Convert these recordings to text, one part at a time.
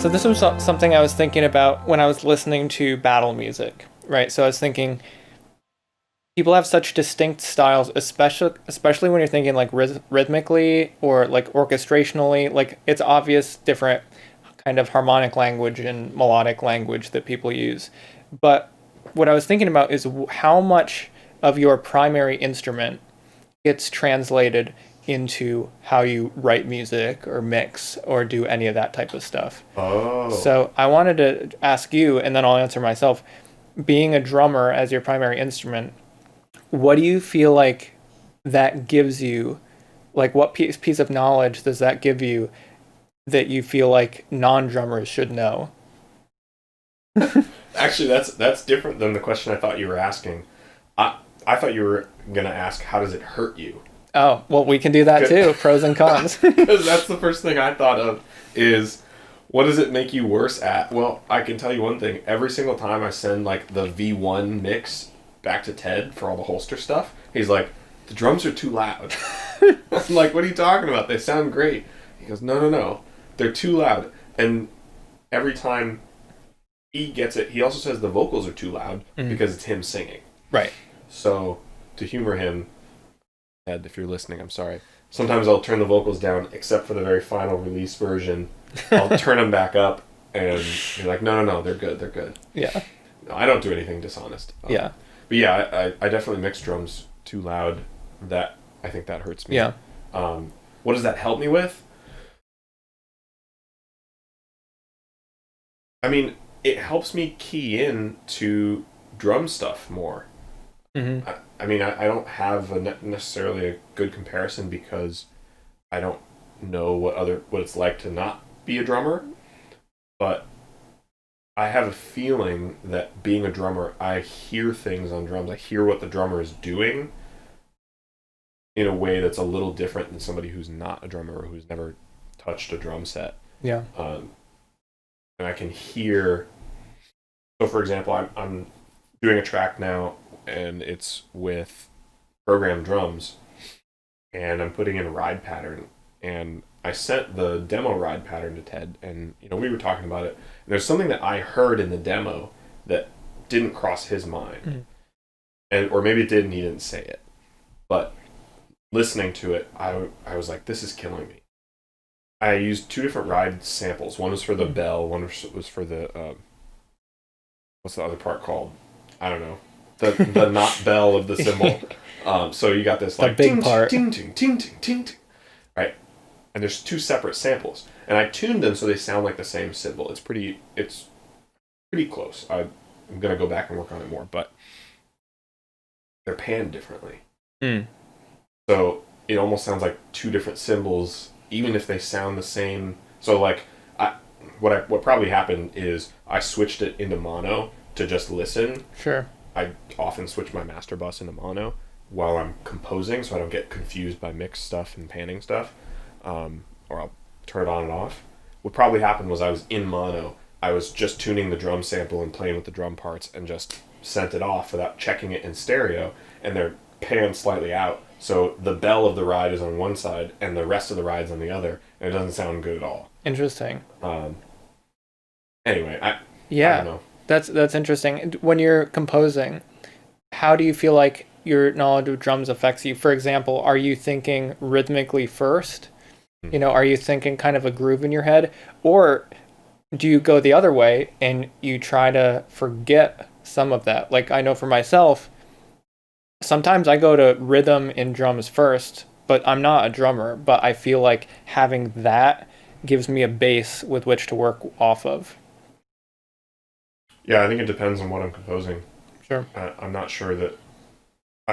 So this was something I was thinking about when I was listening to battle music, right? So I was thinking people have such distinct styles, especially when you're thinking like rhythmically or like orchestrationally. Like it's obvious different kind of harmonic language and melodic language that people use. But what I was thinking about is how much of your primary instrument gets translated into how you write music or mix or do any of that type of stuff. Oh, So I wanted to ask you, and then I'll answer myself. Being a drummer as your primary instrument, what do you feel like that gives you? Like, what piece of knowledge does that give you that you feel like non-drummers should know? actually, that's different than the question I thought you were asking. I thought you were gonna ask how does it hurt you? Oh, well, we can do that too. Pros and cons. Because that's the first thing I thought of is what does it make you worse at? Well, I can tell you one thing. Every single time I send like the V1 mix back to Ted for all the holster stuff, he's like, the drums are too loud. I'm like, what are you talking about? They sound great. He goes, no. They're too loud. And every time he gets it, he also says the vocals are too loud because it's him singing. Right. So to humor him, Ed, if you're listening, I'm sorry. Sometimes I'll turn the vocals down, except for the very final release version. I'll turn them back up, and you're like, no, they're good. Yeah. No, I don't do anything dishonest. Yeah. But yeah, I definitely mix drums too loud. I think that hurts me. Yeah. What does that help me with? I mean, it helps me key in to drum stuff more. Mm-hmm. I mean, I don't have necessarily a good comparison because I don't know what it's like to not be a drummer, but I have a feeling that being a drummer, I hear things on drums. I hear what the drummer is doing in a way that's a little different than somebody who's not a drummer or who's never touched a drum set. Yeah. And I can hear. So, for example, I'm doing a track now, and it's with programmed drums, and I'm putting in a ride pattern, and I sent the demo ride pattern to Ted, and we were talking about it, and there's something that I heard in the demo that didn't cross his mind, or maybe it did and he didn't say it, but listening to it, I was like, this is killing me. I used two different ride samples. One was for the bell, one was for the what's the other part called? I don't know. The not bell of the cymbal. So you got this like the big ting, part, ting, ting, ting, ting, ting, ting, right? And there's two separate samples, and I tuned them so they sound like the same cymbal. It's pretty close. I'm gonna go back and work on it more, but they're panned differently. So it almost sounds like two different cymbals, even if they sound the same. So like, what probably happened is I switched it into mono to just listen. Sure. I often switch my master bus into mono while I'm composing, so I don't get confused by mixed stuff and panning stuff, or I'll turn it on and off. What probably happened was I was in mono. I was just tuning the drum sample and playing with the drum parts and just sent it off without checking it in stereo, and they're panned slightly out. So the bell of the ride is on one side and the rest of the ride's on the other, and it doesn't sound good at all. Interesting. Anyway, I don't know. That's interesting. When you're composing, how do you feel like your knowledge of drums affects you? For example, are you thinking rhythmically first? Are you thinking kind of a groove in your head? Or do you go the other way and you try to forget some of that? Like, I know for myself, sometimes I go to rhythm in drums first, but I'm not a drummer, but I feel like having that gives me a base with which to work off of. Yeah, I think it depends on what I'm composing. Sure. I'm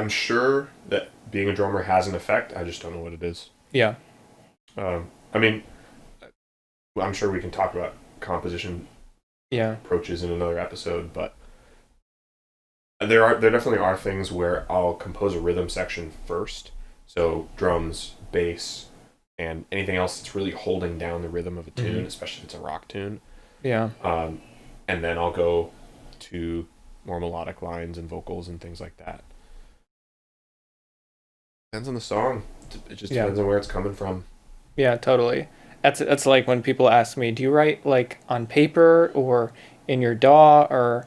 sure that being a drummer has an effect. I just don't know what it is. Yeah. I mean, I'm sure we can talk about composition approaches in another episode, but there definitely are things where I'll compose a rhythm section first. So drums, bass, and anything else that's really holding down the rhythm of a tune, especially if it's a rock tune. Yeah. And then I'll go to more melodic lines and vocals and things like that. Depends on the song. It just depends on where it's coming from. Yeah, totally. That's like when people ask me, do you write like on paper or in your DAW, or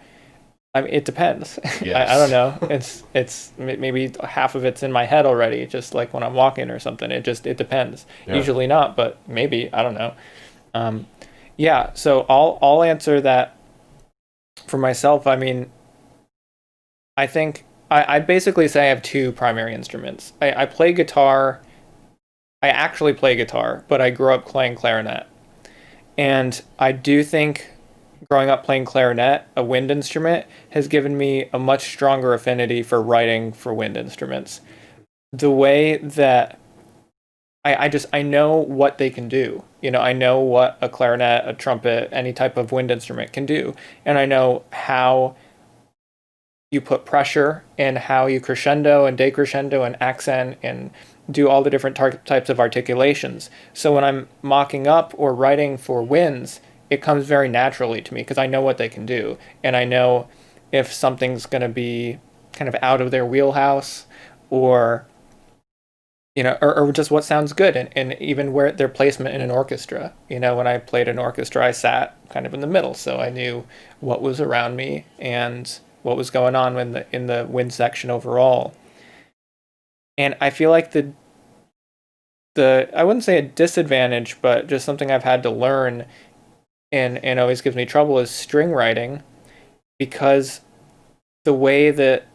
I mean, it depends. I don't Yes. know. Maybe half of it's in my head already, just like when I'm walking or something. It depends. Yeah. Usually not, but maybe, I don't know. Um, yeah, so I'll answer that for myself. I mean, I think I'd basically say I have two primary instruments. I play guitar. I actually play guitar, but I grew up playing clarinet. And I do think growing up playing clarinet, a wind instrument, has given me a much stronger affinity for writing for wind instruments. The way that I know what they can do. You know, I know what a clarinet, a trumpet, any type of wind instrument can do. And I know how you put pressure and how you crescendo and decrescendo and accent and do all the different types of articulations. So when I'm mocking up or writing for winds, it comes very naturally to me because I know what they can do. And I know if something's going to be kind of out of their wheelhouse, or or just what sounds good, and even where their placement in an orchestra. You know, when I played an orchestra, I sat kind of in the middle, so I knew what was around me and what was going on in the wind section overall. And I feel like the I wouldn't say a disadvantage, but just something I've had to learn and always gives me trouble is string writing, because the way that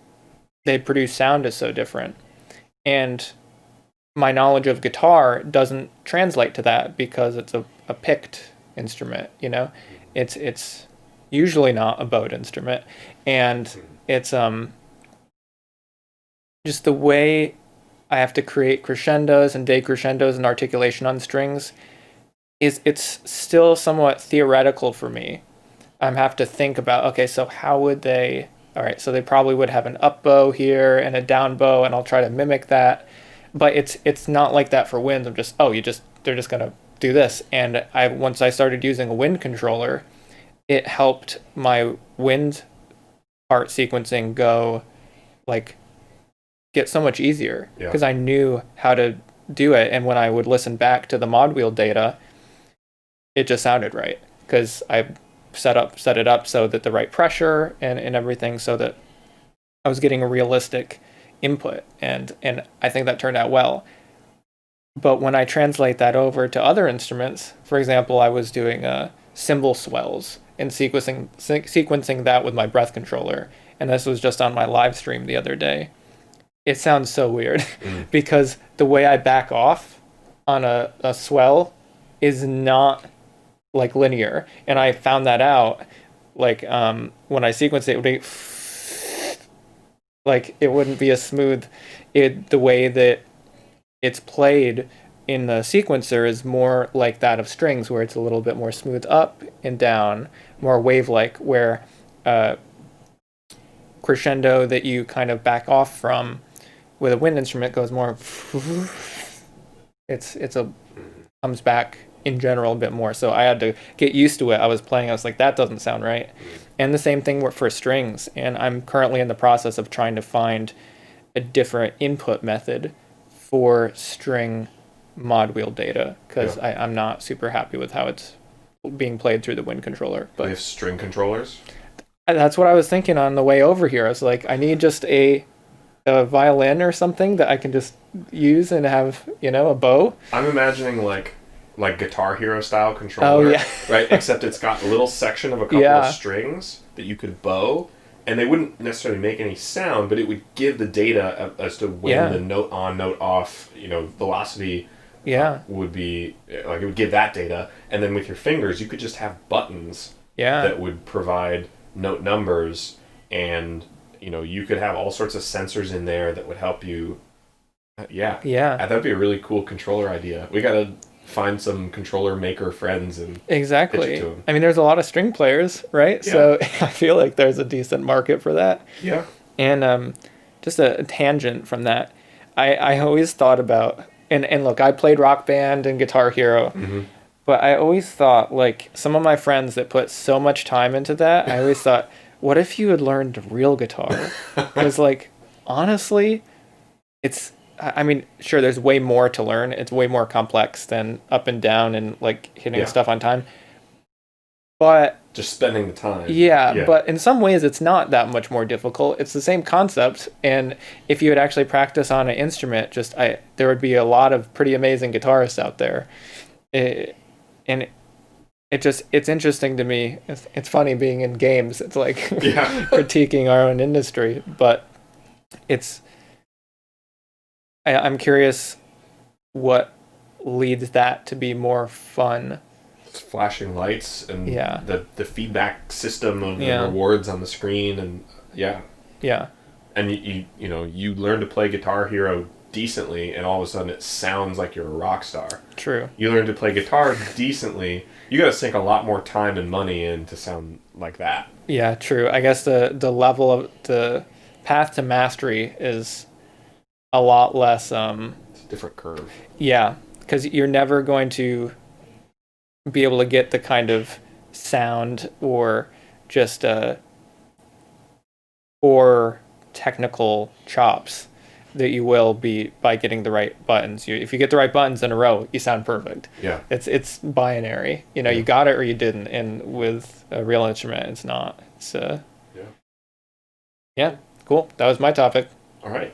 they produce sound is so different. And my knowledge of guitar doesn't translate to that because it's a picked instrument, you know? It's usually not a bowed instrument. And it's just the way I have to create crescendos and decrescendos and articulation on strings it's still somewhat theoretical for me. I have to think about, okay, so how would they, all right, so they probably would have an up bow here and a down bow, and I'll try to mimic that. But it's not like that for winds. I'm just, they're just gonna do this. And once I started using a wind controller, it helped my wind part sequencing go like get so much easier Yeah. because I knew how to do it. And when I would listen back to the mod wheel data, it just sounded right because I set it up so that the right pressure and everything, so that I was getting a realistic input, and I think that turned out well. But when I translate that over to other instruments, for example, I was doing cymbal swells and sequencing that with my breath controller, and this was just on my live stream the other day. It sounds so weird because the way I back off on a swell is not like linear, and I found that out like when I sequence it, it would be like it wouldn't be as smooth. The way that it's played in the sequencer is more like that of strings, where it's a little bit more smooth up and down, more wave-like, where crescendo that you kind of back off from with a wind instrument goes more it's a comes back in general a bit more. So I had to get used to it. I was like, that doesn't sound right. And the same thing for strings, and I'm currently in the process of trying to find a different input method for string mod wheel data, because I'm not super happy with how it's being played through the wind controller. But they have string controllers. That's what I was thinking on the way over here. I was like, I need just a violin or something that I can just use and have, a bow. I'm imagining like Guitar Hero style controller, right? Except it's got a little section of a couple of strings that you could bow, and they wouldn't necessarily make any sound, but it would give the data as to when the note on, note off, velocity would be, like it would give that data, and then with your fingers you could just have buttons that would provide note numbers, and you could have all sorts of sensors in there that would help you. That'd be a really cool controller idea. We gotta find some controller maker friends and exactly pitch it to them. I mean, there's a lot of string players, right? So I feel like there's a decent market for that. And just a tangent from that, I always thought about, and look, I played Rock Band and Guitar Hero, but I always thought, like, some of my friends that put so much time into that, I always thought, what if you had learned real guitar? Because, like, honestly, I mean, sure, there's way more to learn. It's way more complex than up and down and like hitting Yeah. stuff on time. But Just spending the time. yeah, but in some ways it's not that much more difficult. It's the same concept, and if you would actually practice on an instrument, there would be a lot of pretty amazing guitarists out there. And it's interesting to me. It's funny being in games. It's like Yeah. critiquing our own industry, but it's I'm curious what leads that to be more fun. Flashing lights and Yeah. the feedback system of the Yeah. rewards on the screen, and yeah. And you learn to play Guitar Hero decently, and all of a sudden it sounds like you're a rock star. True. You learn to play guitar decently, you got to sink a lot more time and money in to sound like that. Yeah, true. I guess the level of the path to mastery is a lot less. It's a different curve. Yeah, because you're never going to be able to get the kind of sound or just or technical chops that you will be by getting the right buttons. If you get the right buttons in a row, you sound perfect. Yeah. It's binary. You got it or you didn't. And with a real instrument, it's not. It's Yeah. yeah, cool. That was my topic. All right.